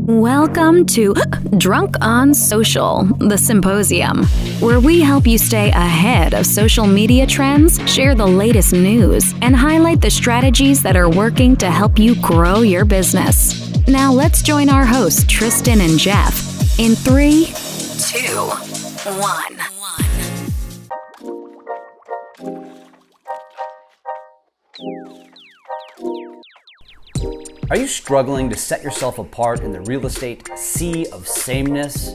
Welcome to Drunk on Social, the Symposium, where we help you stay ahead of social media trends, share the latest news, and highlight the strategies that are working to help you grow your business. Now let's join our hosts, Tristan and Jeff, in 3, 2, 1. Are you struggling to set yourself apart in the real estate sea of sameness?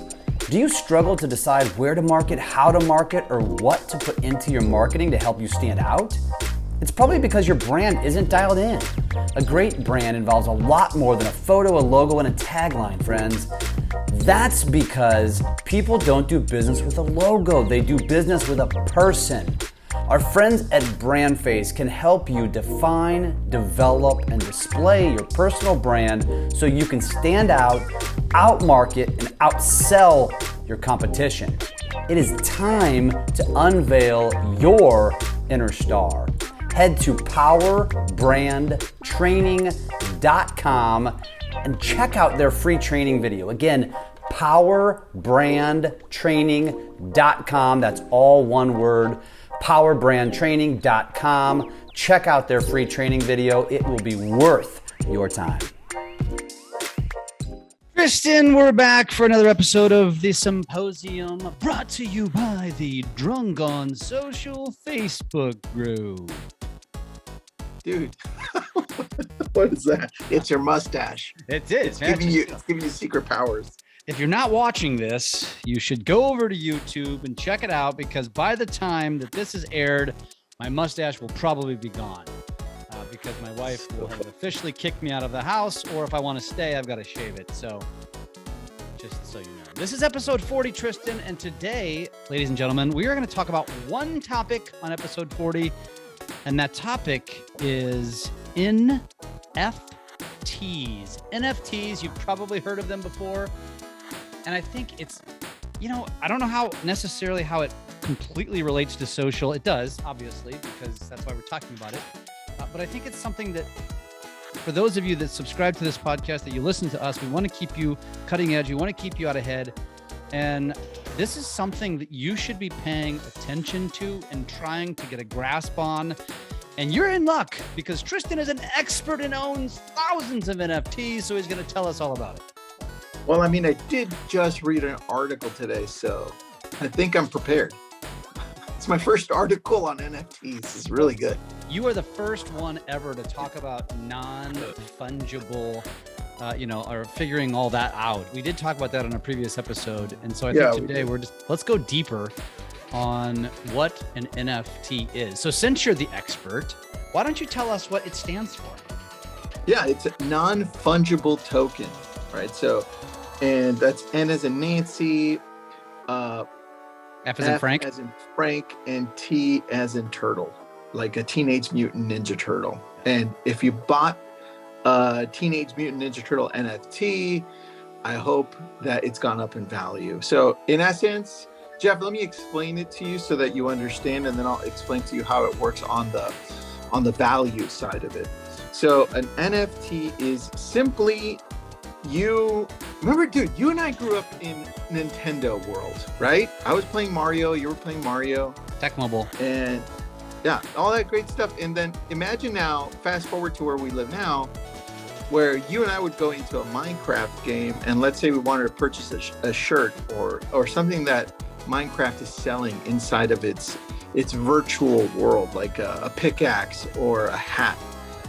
Do you struggle to decide where to market, how to market, or what to put into your marketing to help you stand out? It's probably because your brand isn't dialed in. A great brand involves a lot more than a photo, a logo, and a tagline, friends. That's because people don't do business with a logo, they do business with a person. Our friends at BrandFace can help you define, develop, and display your personal brand so you can stand out, outmarket, and outsell your competition. It is time to unveil your inner star. Head to powerbrandtraining.com and check out their free training video. Again, powerbrandtraining.com. That's all one word. powerbrandtraining.com. Check out their free training video. It will be worth your time. Tristan, we're back for another episode of the Symposium, brought to you by the Drunk on Social Facebook group. Dude, what is that? It's your mustache. It is. It's giving you secret powers. If you're not watching this, you should go over to YouTube and check it out, because by the time that this is aired, my mustache will probably be gone because my wife will have officially kicked me out of the house, or if I want to stay, I've got to shave it. So just so you know, this is episode 40, Tristan. And today, ladies and gentlemen, we are going to talk about one topic on episode 40. And that topic is NFTs. NFTs, you've probably heard of them before. And I think it's, I don't know how it completely relates to social. It does, obviously, because that's why we're talking about it. But I think it's something that, for those of you that subscribe to this podcast, that you listen to us, we want to keep you cutting edge. We want to keep you out ahead. And this is something that you should be paying attention to and trying to get a grasp on. And you're in luck, because Tristan is an expert and owns thousands of NFTs, so he's going to tell us all about it. Well, I did just read an article today, so I think I'm prepared. It's my first article on NFTs. It's really good. You are the first one ever to talk about non-fungible, or figuring all that out. We did talk about that on a previous episode. And so I think today let's go deeper on what an NFT is. So since you're the expert, why don't you tell us what it stands for? Yeah, it's a non-fungible token, right? So, and that's N as in Nancy, F as in Frank, and T as in turtle, like a Teenage Mutant Ninja Turtle. And if you bought a Teenage Mutant Ninja Turtle NFT, I hope that it's gone up in value. So in essence, Jeff, let me explain it to you so that you understand, and then I'll explain to you how it works on the value side of it. So an NFT is simply remember, dude, you and I grew up in Nintendo world, right? I was playing Mario, you were playing Mario. Tech Mobile. And yeah, all that great stuff. And then imagine now, fast forward to where we live now, where you and I would go into a Minecraft game, and let's say we wanted to purchase a shirt or something that Minecraft is selling inside of its virtual world, like a pickaxe or a hat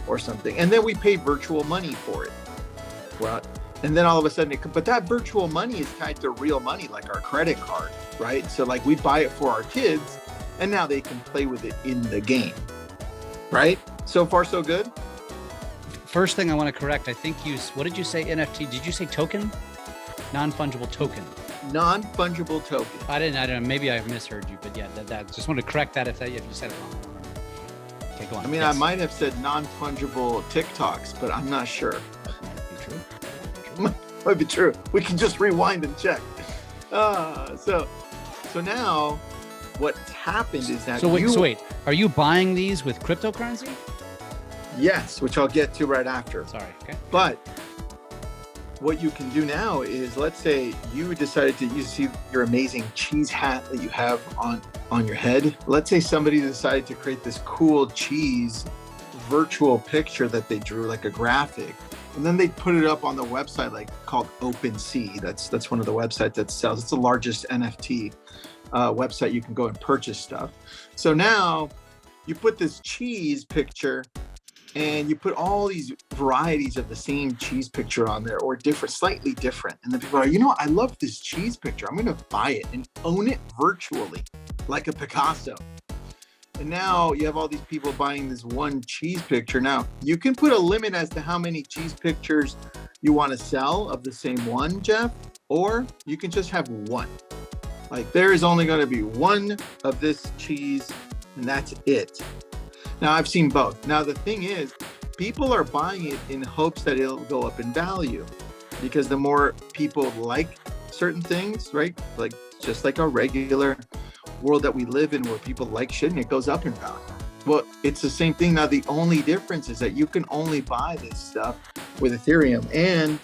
or something. And then we pay virtual money for it. Well, and then all of a sudden, but that virtual money is tied to real money, like our credit card, right? So like we buy it for our kids, and now they can play with it in the game, right? So far, so good. First thing I want to correct, I think what did you say, NFT? Did you say token? Non-fungible token. Non-fungible token. I didn't, maybe I misheard you, but yeah, that just wanted to correct that if you said it wrong. Okay, go on. I might have said non-fungible TikToks, but I'm not sure. Might be true. We can just rewind and check. So now what's happened is that wait, are you buying these with cryptocurrency? Yes, which I'll get to right after. Sorry. Okay. But what you can do now is, let's say you decided to, you see your amazing cheese hat that you have on your head. Let's say somebody decided to create this cool cheese virtual picture that they drew, like a graphic, and then they put it up on the website, like called OpenSea. That's one of the websites that sells. It's the largest NFT website. You can go and purchase stuff. So now you put this cheese picture and you put all these varieties of the same cheese picture on there, or different, slightly different. And then people are, I love this cheese picture. I'm going to buy it and own it virtually, like a Picasso. And now you have all these people buying this one cheese picture. Now you can put a limit as to how many cheese pictures you want to sell of the same one, Jeff, or you can just have one. Like, there is only going to be one of this cheese and that's it. Now, I've seen both. Now, the thing is, people are buying it in hopes that it'll go up in value, because the more people like certain things, right? Like, just like our regular world that we live in, where people like shit and it goes up in value. Well, it's the same thing. Now, the only difference is that you can only buy this stuff with Ethereum, and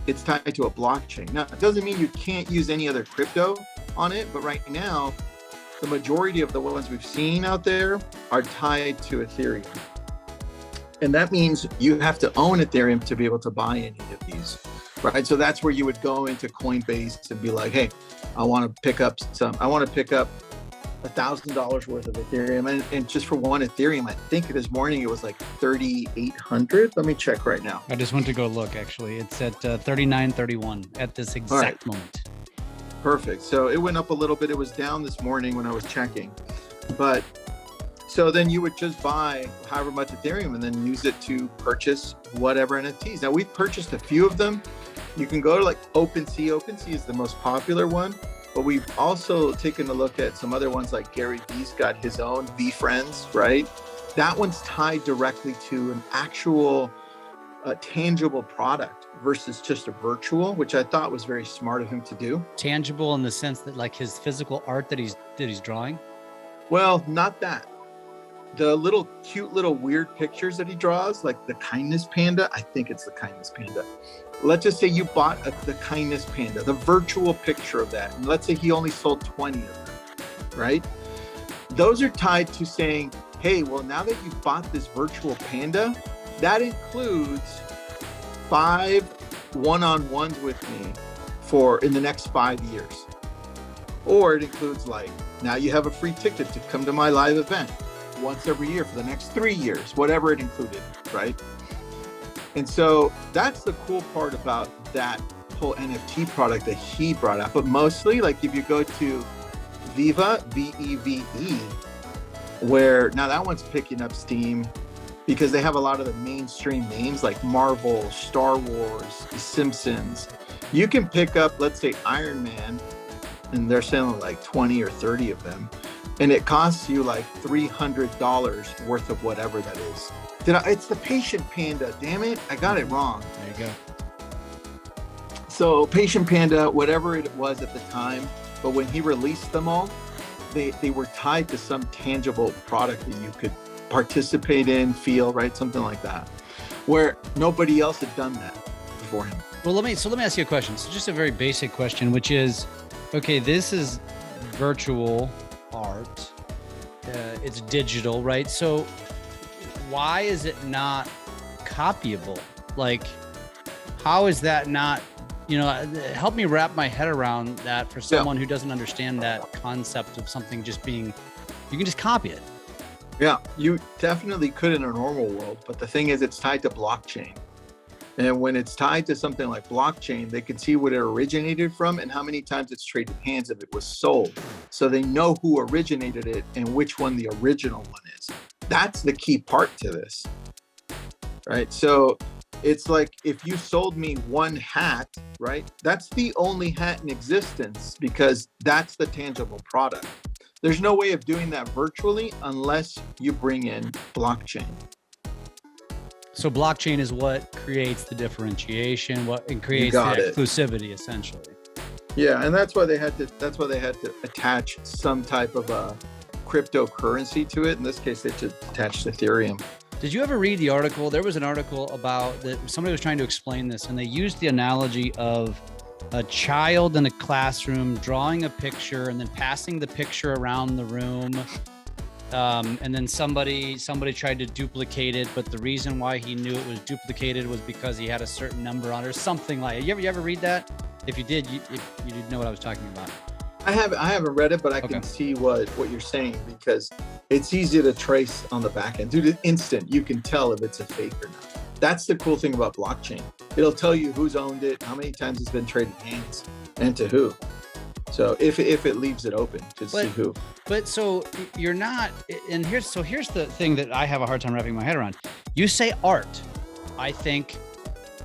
it's tied to a blockchain. Now, it doesn't mean you can't use any other crypto on it, but right now, the majority of the ones we've seen out there are tied to Ethereum. And that means you have to own Ethereum to be able to buy any of these, right? So that's where you would go into Coinbase and be like, hey, I want to pick up $1,000 worth of Ethereum. And just for one Ethereum, I think this morning it was like 3,800. Let me check right now. I just went to go look, actually. It's at 39.31 at this exact moment. Perfect. So it went up a little bit. It was down this morning when I was checking. But so then you would just buy however much Ethereum and then use it to purchase whatever NFTs. Now, we've purchased a few of them. You can go to like OpenSea. OpenSea is the most popular one. But we've also taken a look at some other ones, like Gary Vee's got his own VeeFriends, right? That one's tied directly to an actual tangible product versus just a virtual, which I thought was very smart of him to do. Tangible in the sense that, like, his physical art that he's drawing? Well, not that. The little cute little weird pictures that he draws, like the kindness panda. I think it's the kindness panda. Let's just say you bought the kindness panda, the virtual picture of that. And let's say he only sold 20 of them, right? Those are tied to saying, hey, well, now that you bought this virtual panda, that includes 5 one-on-ones with me in the next 5 years. Or it includes, like, now you have a free ticket to come to my live event once every year for the next 3 years, whatever it included, right? And so that's the cool part about that whole NFT product that he brought up. But mostly, like, if you go to Veve, V-E-V-E, where now that one's picking up steam because they have a lot of the mainstream names like Marvel, Star Wars, The Simpsons. You can pick up, let's say, Iron Man, and they're selling like 20 or 30 of them, and it costs you like $300 worth of whatever that is. It's the patient panda, damn it, I got it wrong. There you go. So patient panda, whatever it was at the time, but when he released them all, they were tied to some tangible product that you could participate in, feel, right? Something like that, where nobody else had done that before him. Well, let me ask you a question. So just a very basic question, which is, okay, this is virtual art. It's digital, right? So why is it not copyable? Like, how is that not, help me wrap my head around that for someone who doesn't understand that concept of something just being, you can just copy it. Yeah, you definitely could in a normal world, but the thing is, it's tied to blockchain. And when it's tied to something like blockchain, they can see what it originated from and how many times it's traded hands if it was sold. So they know who originated it and which one the original one is. That's the key part to this, right? So it's like, if you sold me one hat, right? That's the only hat in existence because that's the tangible product. There's no way of doing that virtually unless you bring in blockchain. So blockchain is what creates the differentiation, what creates the exclusivity, essentially. Yeah, and that's why they had to attach some type of a cryptocurrency to it. In this case, they just attached Ethereum. Did you ever read the article? There was an article about that somebody was trying to explain this, and they used the analogy of a child in a classroom drawing a picture and then passing the picture around the room. And then somebody tried to duplicate it, but the reason why he knew it was duplicated was because he had a certain number on it or something like it. You ever read that? If you did, you didn't know what I was talking about. I haven't read it, but I can see what you're saying, because it's easy to trace on the back end. Dude, it's instant. You can tell if it's a fake or not. That's the cool thing about blockchain. It'll tell you who's owned it, how many times it's been traded hands, and to who. So if it leaves it open to see who. But so you're not, and here's the thing that I have a hard time wrapping my head around. You say art, I think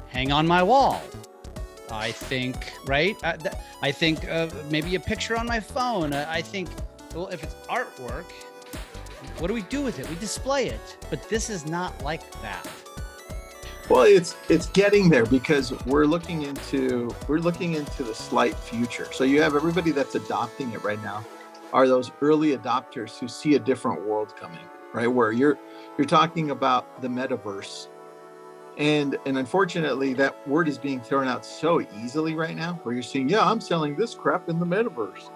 hang on my wall. I think, right? I think maybe a picture on my phone. I think, well, if it's artwork, what do we do with it? We display it. But this is not like that. Well, it's getting there, because we're looking into the slight future. So you have everybody that's adopting it right now are those early adopters who see a different world coming, right? Where you're talking about the metaverse. And unfortunately, that word is being thrown out so easily right now, where you're seeing, yeah, I'm selling this crap in the metaverse.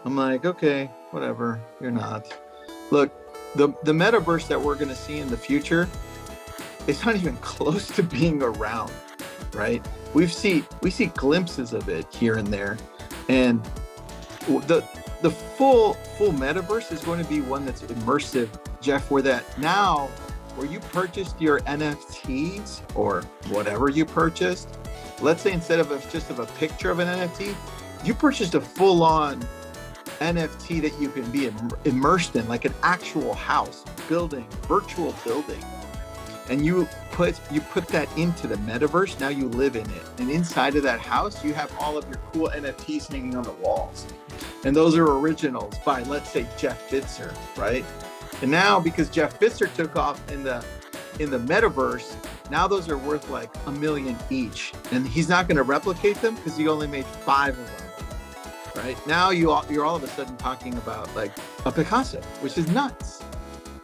I'm like, okay, whatever, you're not. Look, the metaverse that we're going to see in the future, it's not even close to being around, right? We see glimpses of it here and there, and the full metaverse is going to be one that's immersive, Jeff. Where you purchased your NFTs or whatever you purchased, let's say instead of just a picture of an NFT, you purchased a full-on NFT that you can be immersed in, like an actual house, building, virtual building. And you put that into the metaverse. Now you live in it. And inside of that house, you have all of your cool NFTs hanging on the walls. And those are originals by, let's say, Jeff Pfitzer, right? And now, because Jeff Pfitzer took off in the metaverse, now those are worth like $1 million each. And he's not going to replicate them because he only made 5 of them, right? Now you're all of a sudden talking about like a Picasso, which is nuts,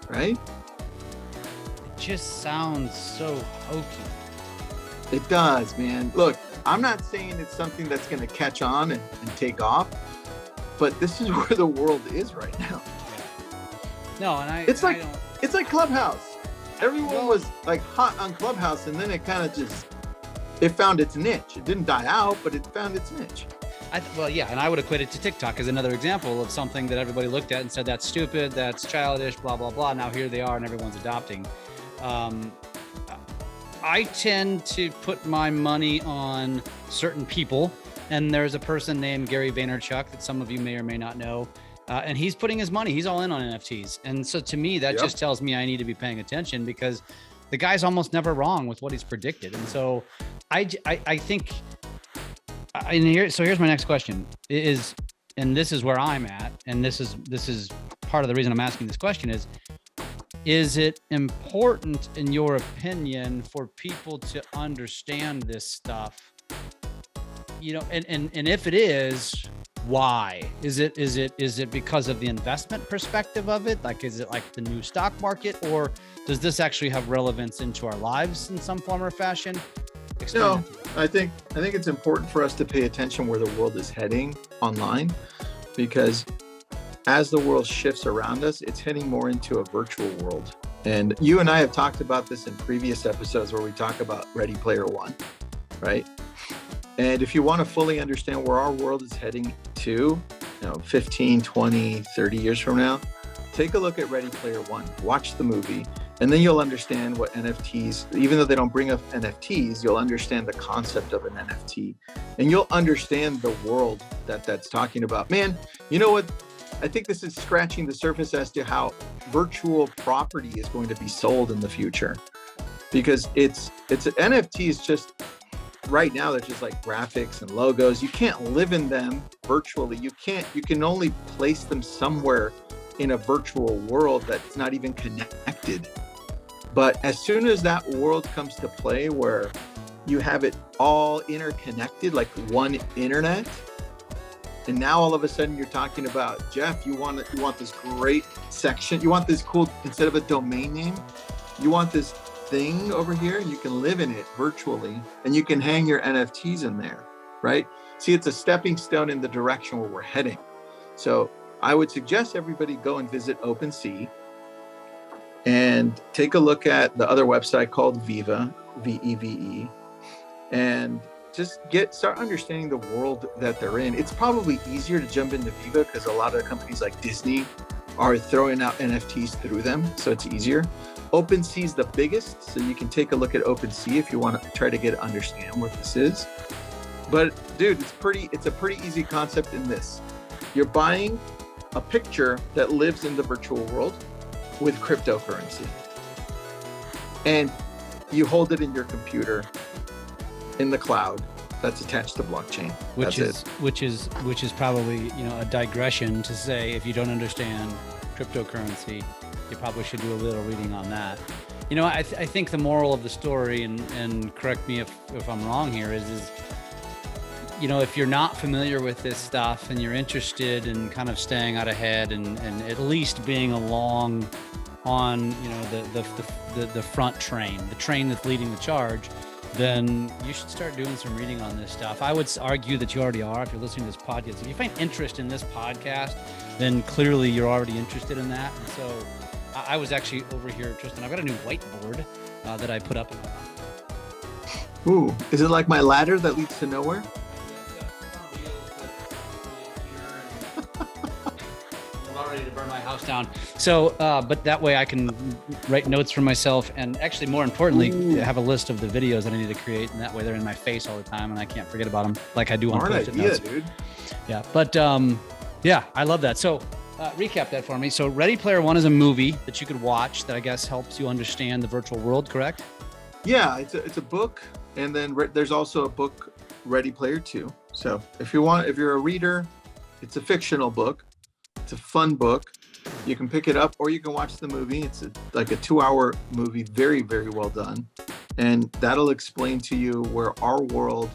right? Just sounds so hokey. It does, man. Look, I'm not saying it's something that's going to catch on and take off, but this is where the world is right now. No, and it's like Clubhouse. Everyone was like hot on Clubhouse, and then it kind of it found its niche. It didn't die out, but it found its niche. And I would equate it to TikTok as another example of something that everybody looked at and said, that's stupid, that's childish, blah, blah, blah. Now here they are and everyone's adopting. I tend to put my money on certain people, and there's a person named Gary Vaynerchuk that some of you may or may not know, and he's putting his money, he's all in on NFTs. And so to me, that just tells me I need to be paying attention, because the guy's almost never wrong with what he's predicted. And so I think, here's my next question is, and this is where I'm at, and this is part of the reason I'm asking this question is it important, in your opinion, for people to understand this stuff? And if it is, why? Is it because of the investment perspective of it? Like, is it like the new stock market, or does this actually have relevance into our lives in some form or fashion? No, I think it's important for us to pay attention where the world is heading online, because as the world shifts around us, it's heading more into a virtual world. And you and I have talked about this in previous episodes where we talk about Ready Player One, right? And if you want to fully understand where our world is heading to, 15, 20, 30 years from now, take a look at Ready Player One, watch the movie, and then you'll understand what NFTs, even though they don't bring up NFTs, you'll understand the concept of an NFT, and you'll understand the world that's talking about. Man, you know what? I think this is scratching the surface as to how virtual property is going to be sold in the future, because it's NFT is just right now they're just like graphics and logos. You can't live in them virtually. You can only place them somewhere in a virtual world that's not even connected. But as soon as that world comes to play where you have it all interconnected, like one internet, and now all of a sudden you're talking about, Jeff, you want this great section, you want this cool, instead of a domain name, you want this thing over here, you can live in it virtually, and you can hang your NFTs in there, right? See, it's a stepping stone in the direction where we're heading. So I would suggest everybody go and visit OpenSea and take a look at the other website called Veve, V-E-V-E, and just start understanding the world that they're in. It's probably easier to jump into Veve because a lot of companies like Disney are throwing out NFTs through them, so it's easier. OpenSea is the biggest, so you can take a look at OpenSea if you want to try to understand what this is. But dude, it's a pretty easy concept in this. You're buying a picture that lives in the virtual world with cryptocurrency, and you hold it in your computer in the cloud that's attached to blockchain. Which is probably, a digression to say, if you don't understand cryptocurrency, you probably should do a little reading on that. I think the moral of the story, and correct me if I'm wrong here, is if you're not familiar with this stuff and you're interested in kind of staying out ahead and at least being along on the front train, the train that's leading the charge, then you should start doing some reading on this stuff. I would argue that you already are if you're listening to this podcast. If you find interest in this podcast, then clearly you're already interested in that. And so I was actually over here, Tristan. I've got a new whiteboard that I put up. Ooh, is it like my ladder that leads to nowhere? To burn my house down. So, but that way I can write notes for myself, and actually more importantly, have a list of the videos that I need to create, and that way they're in my face all the time and I can't forget about them like I do on Post-it notes. Dude. Yeah, but yeah, I love that. So recap that for me. So Ready Player One is a movie that you could watch that I guess helps you understand the virtual world, correct? Yeah, it's a book, and then there's also a book, Ready Player Two. So if you're a reader, it's a fictional book. It's a fun book. You can pick it up or you can watch the movie. It's like a 2-hour movie, very, very well done. And that'll explain to you where our world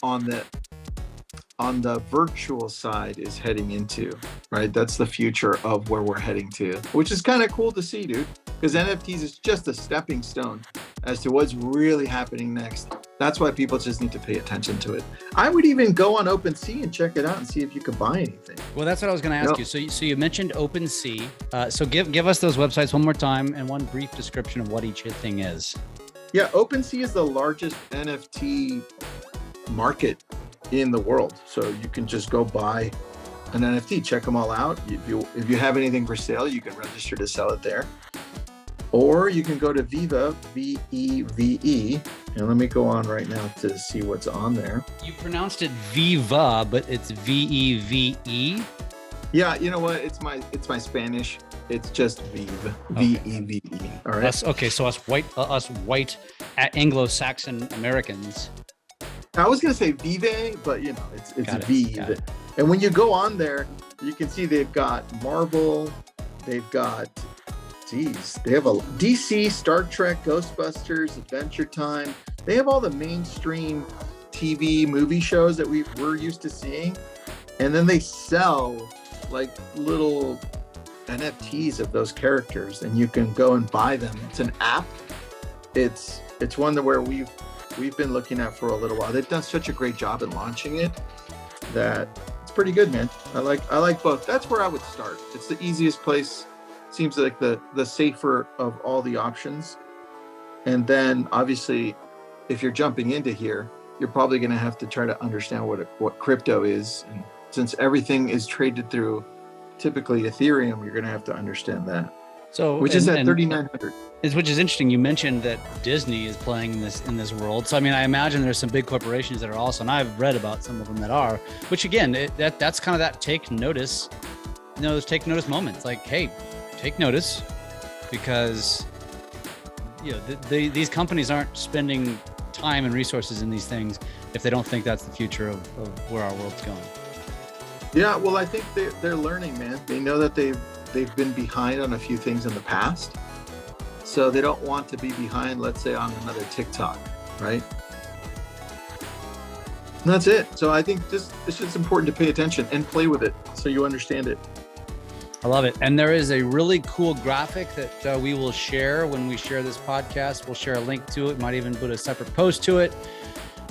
on the virtual side is heading into, right? That's the future of where we're heading to, which is kind of cool to see, dude, because NFTs is just a stepping stone as to what's really happening next. That's why people just need to pay attention to it. I would even go on OpenSea and check it out and see if you could buy anything. Well, that's what I was going to ask you. So you mentioned OpenSea. So give us those websites one more time and one brief description of what each thing is. Yeah, OpenSea is the largest NFT market in the world. So you can just go buy an NFT, check them all out. If you have anything for sale, you can register to sell it there. Or you can go to Veve, V-E-V-E, and let me go on right now to see what's on there. You pronounced it Viva, but it's V-E-V-E? Yeah, you know what? It's my Spanish. It's just Veve, V-E-V-E. All right. So us white Anglo-Saxon Americans. I was gonna say Veve, but it's Veve. And when you go on there, you can see they've got Marvel, they've got they have a DC, Star Trek, Ghostbusters, Adventure Time. They have all the mainstream TV movie shows that we're used to seeing. And then they sell like little NFTs of those characters, and you can go and buy them. It's an app. It's one where we've been looking at for a little while. They've done such a great job in launching it that it's pretty good, man. I like both. That's where I would start. It's the easiest place. Seems like the safer of all the options. And then obviously, if you're jumping into here, you're probably going to have to try to understand what crypto is. And since everything is traded through typically Ethereum, you're going to have to understand that. So which is at 3,900. Which is interesting. You mentioned that Disney is playing in this world. So I mean, I imagine there's some big corporations that are also, and I've read about some of them that are. Which again, that's kind of that take notice. Those take notice moments. Like, hey, take notice, because these companies aren't spending time and resources in these things if they don't think that's the future of where our world's going. Yeah, well, I think they're learning, man. They know that they've been behind on a few things in the past, so they don't want to be behind, let's say, on another TikTok, right? And that's it. So I think it's just important to pay attention and play with it so you understand it. I love it. And there is a really cool graphic that we will share when we share this podcast. We'll share a link to it. Might even put a separate post to it.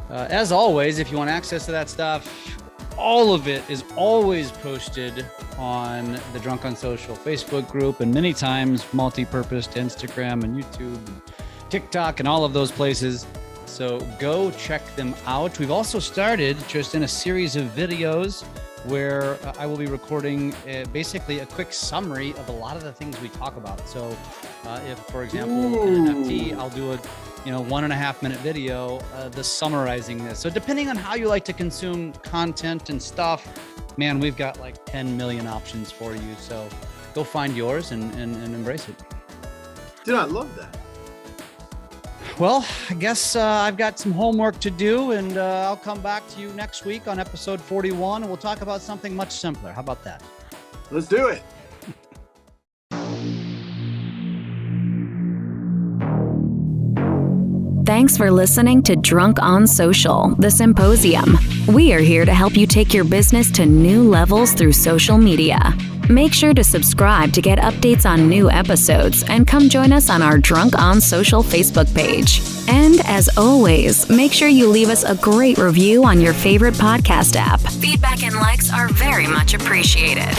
As always, if you want access to that stuff, all of it is always posted on the Drunk on Social Facebook group, and many times multi-purpose to Instagram and YouTube and TikTok and all of those places. So go check them out. We've also started just in a series of videos where I will be recording basically a quick summary of a lot of the things we talk about. So if, for example, an NFT, I'll do a 1.5 minute video, summarizing this. So depending on how you like to consume content and stuff, man, we've got like 10 million options for you. So go find yours and embrace it. Dude, I love that. Well, I guess I've got some homework to do, and I'll come back to you next week on episode 41, and we'll talk about something much simpler. How about that? Let's do it. Thanks for listening to Drunk on Social, the Symposium. We are here to help you take your business to new levels through social media. Make sure to subscribe to get updates on new episodes and come join us on our Drunk on Social Facebook page. And as always, make sure you leave us a great review on your favorite podcast app. Feedback and likes are very much appreciated.